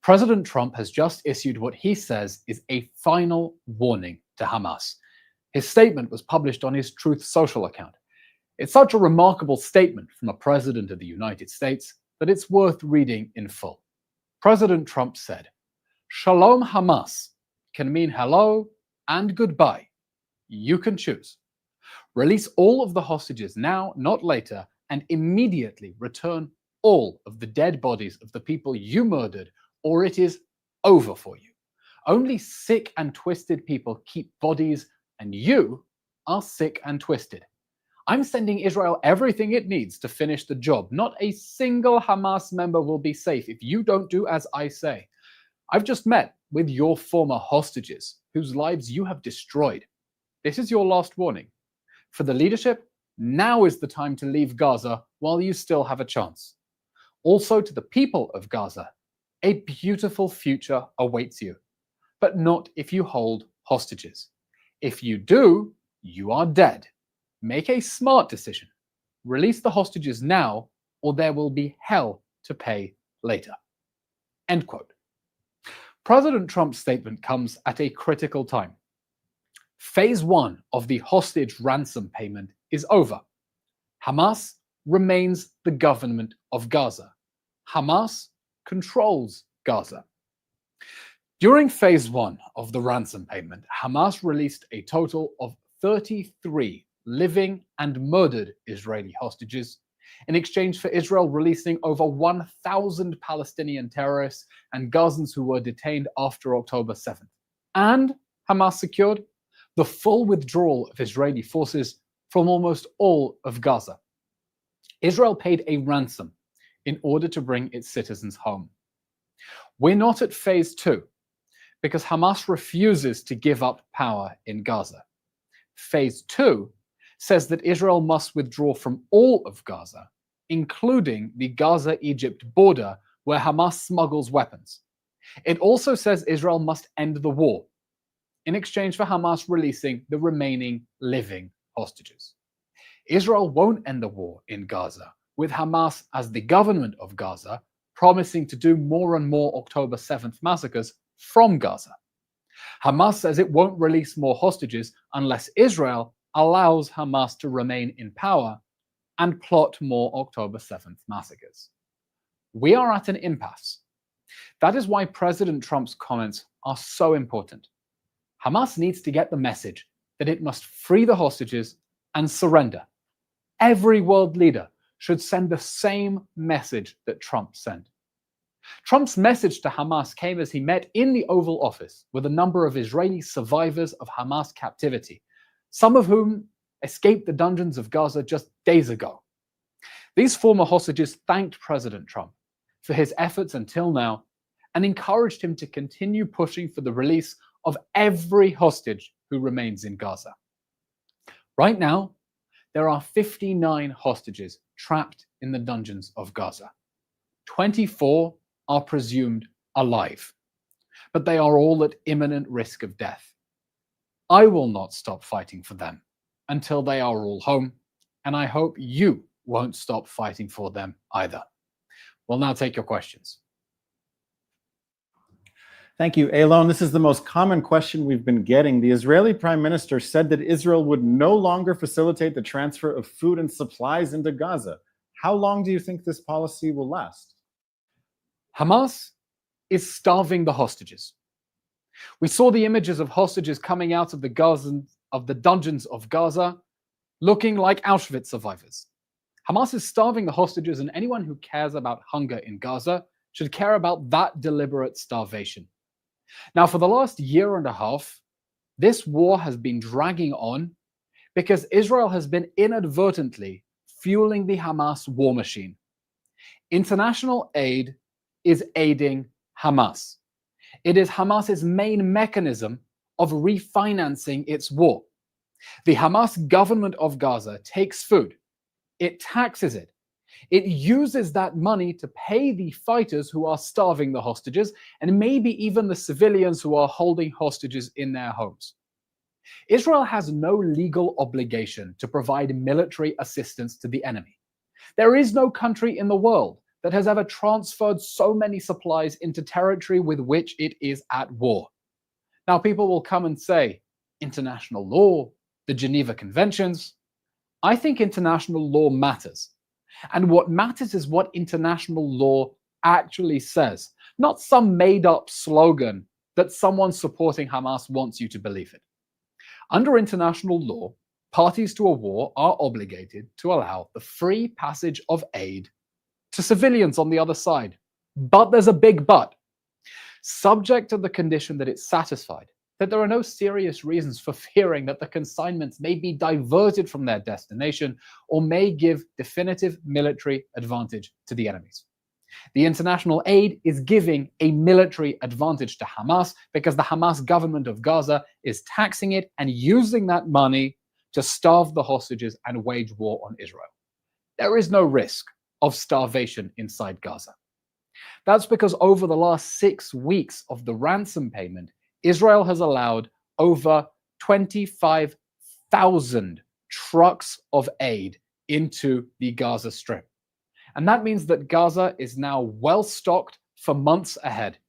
President Trump has just issued what he says is a final warning to Hamas. His statement was published on his Truth Social account. It's such a remarkable statement from a president of the United States that it's worth reading in full. President Trump said, "Shalom Hamas can mean hello and goodbye. You can choose. Release all of the hostages now, not later, and immediately return all of the dead bodies of the people you murdered, or it is over for you. Only sick and twisted people keep bodies, and you are sick and twisted. I'm sending Israel everything it needs to finish the job. Not a single Hamas member will be safe if you don't do as I say. I've just met with your former hostages, whose lives you have destroyed. This is your last warning. For the leadership, now is the time to leave Gaza while you still have a chance. Also to the people of Gaza, a beautiful future awaits you, but not if you hold hostages. If you do, you are dead. Make a smart decision. Release the hostages now, or there will be hell to pay later." End quote. President Trump's statement comes at a critical time. Phase 1 of the hostage ransom payment is over. Hamas remains the government of Gaza. Hamas controls Gaza. During phase 1 of the ransom payment, Hamas released a total of 33 living and murdered Israeli hostages in exchange for Israel releasing over 1,000 Palestinian terrorists and Gazans who were detained after October 7th. And Hamas secured the full withdrawal of Israeli forces from almost all of Gaza. Israel paid a ransom in order to bring its citizens home. We're not at phase 2 because Hamas refuses to give up power in Gaza. Phase 2 says that Israel must withdraw from all of Gaza, including the Gaza-Egypt border where Hamas smuggles weapons. It also says Israel must end the war in exchange for Hamas releasing the remaining living hostages. Israel won't end the war in Gaza, with Hamas as the government of Gaza promising to do more and more October 7th massacres from Gaza. Hamas says it won't release more hostages unless Israel allows Hamas to remain in power and plot more October 7th massacres. We are at an impasse. That is why President Trump's comments are so important. Hamas needs to get the message that it must free the hostages and surrender. Every world leader should send the same message that Trump sent. Trump's message to Hamas came as he met in the Oval Office with a number of Israeli survivors of Hamas captivity, some of whom escaped the dungeons of Gaza just days ago. These former hostages thanked President Trump for his efforts until now and encouraged him to continue pushing for the release of every hostage who remains in Gaza. Right now, there are 59 hostages trapped in the dungeons of Gaza. 24 are presumed alive, but they are all at imminent risk of death. I will not stop fighting for them until they are all home, and I hope you won't stop fighting for them either. We'll now take your questions. Thank you, Eylon. This is the most common question we've been getting. The Israeli Prime Minister said that Israel would no longer facilitate the transfer of food and supplies into Gaza. How long do you think this policy will last? Hamas is starving the hostages. We saw the images of hostages coming out of the dungeons of Gaza looking like Auschwitz survivors. Hamas is starving the hostages, and anyone who cares about hunger in Gaza should care about that deliberate starvation. Now, for the last year and a half, this war has been dragging on because Israel has been inadvertently fueling the Hamas war machine. International aid is aiding Hamas. It is Hamas's main mechanism of refinancing its war. The Hamas government of Gaza takes food, it taxes it, it uses that money to pay the fighters who are starving the hostages, and maybe even the civilians who are holding hostages in their homes. Israel has no legal obligation to provide military assistance to the enemy. There is no country in the world that has ever transferred so many supplies into territory with which it is at war. Now, people will come and say, international law, the Geneva Conventions. I think international law matters. And what matters is what international law actually says, not some made-up slogan that someone supporting Hamas wants you to believe it. Under international law, parties to a war are obligated to allow the free passage of aid to civilians on the other side. But there's a big but. Subject to the condition that it's satisfied, that there are no serious reasons for fearing that the consignments may be diverted from their destination or may give definitive military advantage to the enemies. The international aid is giving a military advantage to Hamas because the Hamas government of Gaza is taxing it and using that money to starve the hostages and wage war on Israel. There is no risk of starvation inside Gaza. That's because over the last 6 weeks of the ransom payment, Israel has allowed over 25,000 trucks of aid into the Gaza Strip. And that means that Gaza is now well stocked for months ahead.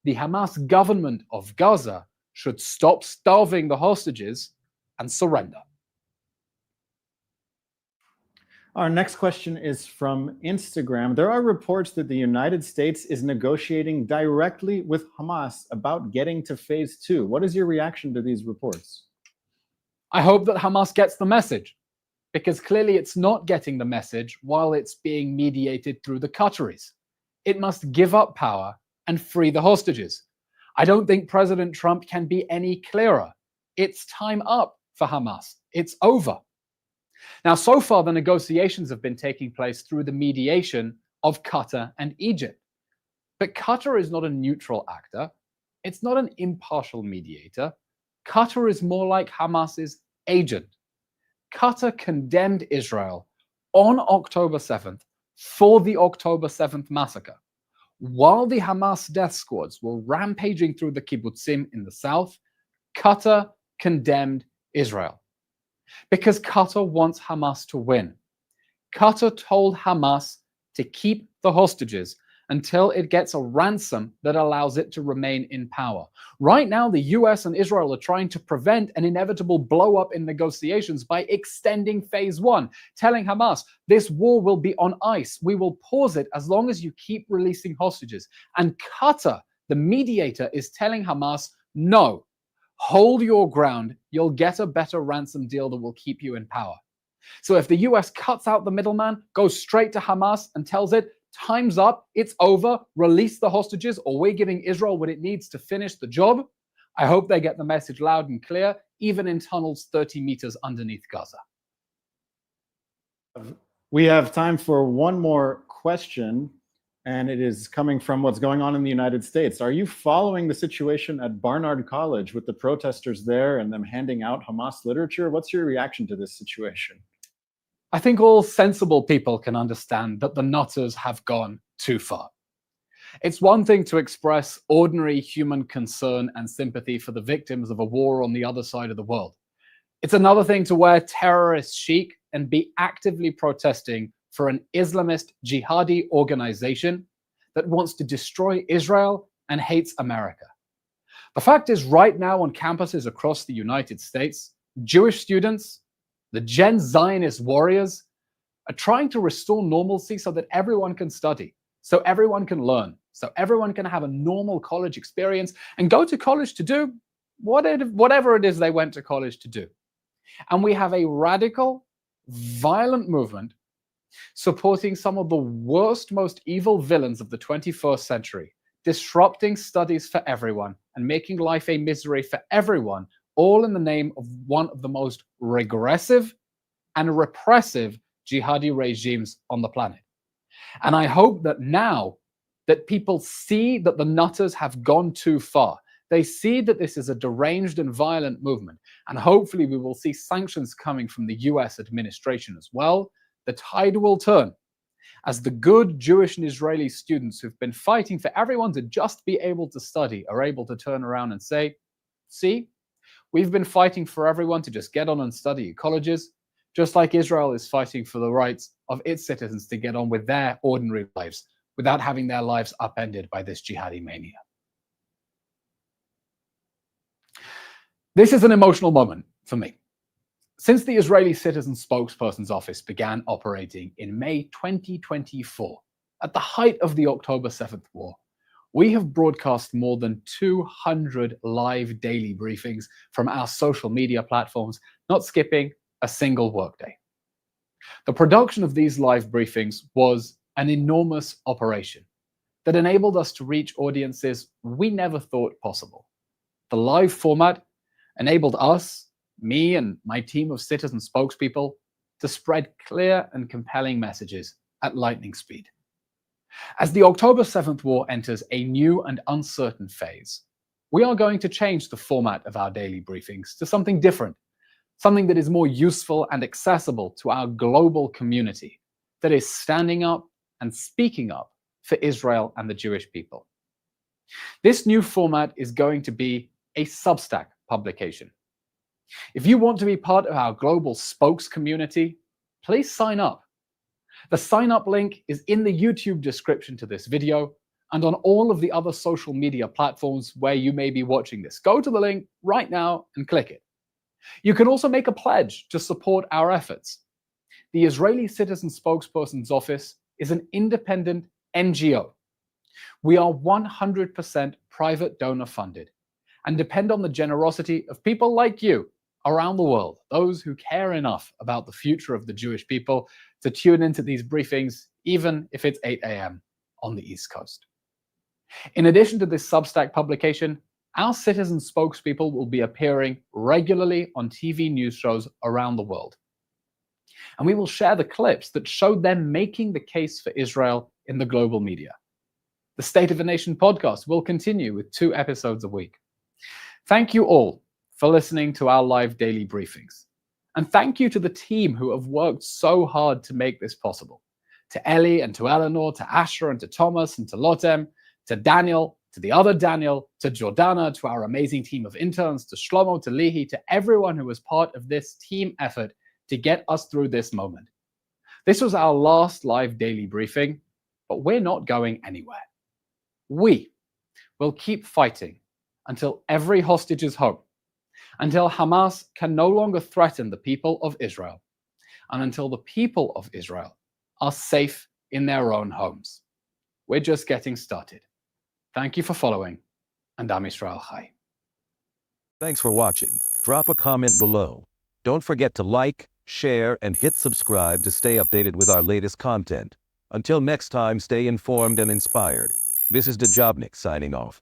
The Hamas government of Gaza should stop starving the hostages and surrender. Our next question is from Instagram. There are reports that the United States is negotiating directly with Hamas about getting to phase 2. What is your reaction to these reports? I hope that Hamas gets the message, because clearly it's not getting the message while it's being mediated through the Qataris. It must give up power and free the hostages. I don't think President Trump can be any clearer. It's time up for Hamas. It's over. Now, so far, the negotiations have been taking place through the mediation of Qatar and Egypt. But Qatar is not a neutral actor. It's not an impartial mediator. Qatar is more like Hamas's agent. Qatar condemned Israel on October 7th for the October 7th massacre. While the Hamas death squads were rampaging through the kibbutzim in the south, Qatar condemned Israel. Because Qatar wants Hamas to win. Qatar told Hamas to keep the hostages until it gets a ransom that allows it to remain in power. Right now, the US and Israel are trying to prevent an inevitable blow-up in negotiations by extending phase 1, telling Hamas, this war will be on ice. We will pause it as long as you keep releasing hostages. And Qatar, the mediator, is telling Hamas, no, hold your ground. You'll get a better ransom deal that will keep you in power. So if the US cuts out the middleman, goes straight to Hamas and tells it, time's up, it's over, release the hostages, or we're giving Israel what it needs to finish the job, I hope they get the message loud and clear, even in tunnels 30 meters underneath Gaza. We have time for one more question, and it is coming from what's going on in the United States. Are you following the situation at Barnard College with the protesters there and them handing out Hamas literature? What's your reaction to this situation? I think all sensible people can understand that the nutters have gone too far. It's one thing to express ordinary human concern and sympathy for the victims of a war on the other side of the world. It's another thing to wear terrorist chic and be actively protesting for an Islamist jihadi organization that wants to destroy Israel and hates America. The fact is, right now on campuses across the United States, Jewish students, the Gen Zionist warriors, are trying to restore normalcy so that everyone can study, so everyone can learn, so everyone can have a normal college experience and go to college to do whatever it is they went to college to do. And we have a radical, violent movement supporting some of the worst, most evil villains of the 21st century, disrupting studies for everyone and making life a misery for everyone, all in the name of one of the most regressive and repressive jihadi regimes on the planet. And I hope that now that people see that the nutters have gone too far, they see that this is a deranged and violent movement, and hopefully we will see sanctions coming from the US administration as well, the tide will turn as the good Jewish and Israeli students who've been fighting for everyone to just be able to study are able to turn around and say, see, we've been fighting for everyone to just get on and study at colleges, just like Israel is fighting for the rights of its citizens to get on with their ordinary lives. without having their lives upended by this jihadi mania. This is an emotional moment for me. Since the Israeli Citizens Spokesperson's office began operating in May 2024, at the height of the October 7th war, we have broadcast more than 200 live daily briefings from our social media platforms, not skipping a single workday. The production of these live briefings was an enormous operation that enabled us to reach audiences we never thought possible. The live format enabled us, me and my team of citizen spokespeople, to spread clear and compelling messages at lightning speed. As the October 7th war enters a new and uncertain phase, we are going to change the format of our daily briefings to something different, something that is more useful and accessible to our global community that is standing up and speaking up for Israel and the Jewish people. This new format is going to be a Substack publication. If you want to be part of our global spokes community, please sign up. The sign up link is in the YouTube description to this video and on all of the other social media platforms where you may be watching this. Go to the link right now and click it. You can also make a pledge to support our efforts. The Israeli Citizen Spokesperson's Office is an independent NGO. We are 100% private donor funded and depend on the generosity of people like you around the world, those who care enough about the future of the Jewish people to tune into these briefings, even if it's 8 a.m. on the East Coast. In addition to this Substack publication, our citizen spokespeople will be appearing regularly on TV news shows around the world. And we will share the clips that showed them making the case for Israel in the global media. The State of a Nation podcast will continue with 2 episodes a week. Thank you all for listening to our live daily briefings. And thank you to the team who have worked so hard to make this possible. To Ellie and to Eleanor, to Asher and to Thomas and to Lotem, to Daniel, to the other Daniel, to Jordana, to our amazing team of interns, to Shlomo, to Lihi, to everyone who was part of this team effort to get us through this moment. This was our last live daily briefing, but we're not going anywhere. We will keep fighting until every hostage is home, until Hamas can no longer threaten the people of Israel, and until the people of Israel are safe in their own homes. We're just getting started. Thank you for following, and Am Yisrael Chai. Thanks for watching. Drop a comment below. Don't forget to like, share, and hit subscribe to stay updated with our latest content. Until next time, stay informed and inspired. This is Dejobnik signing off.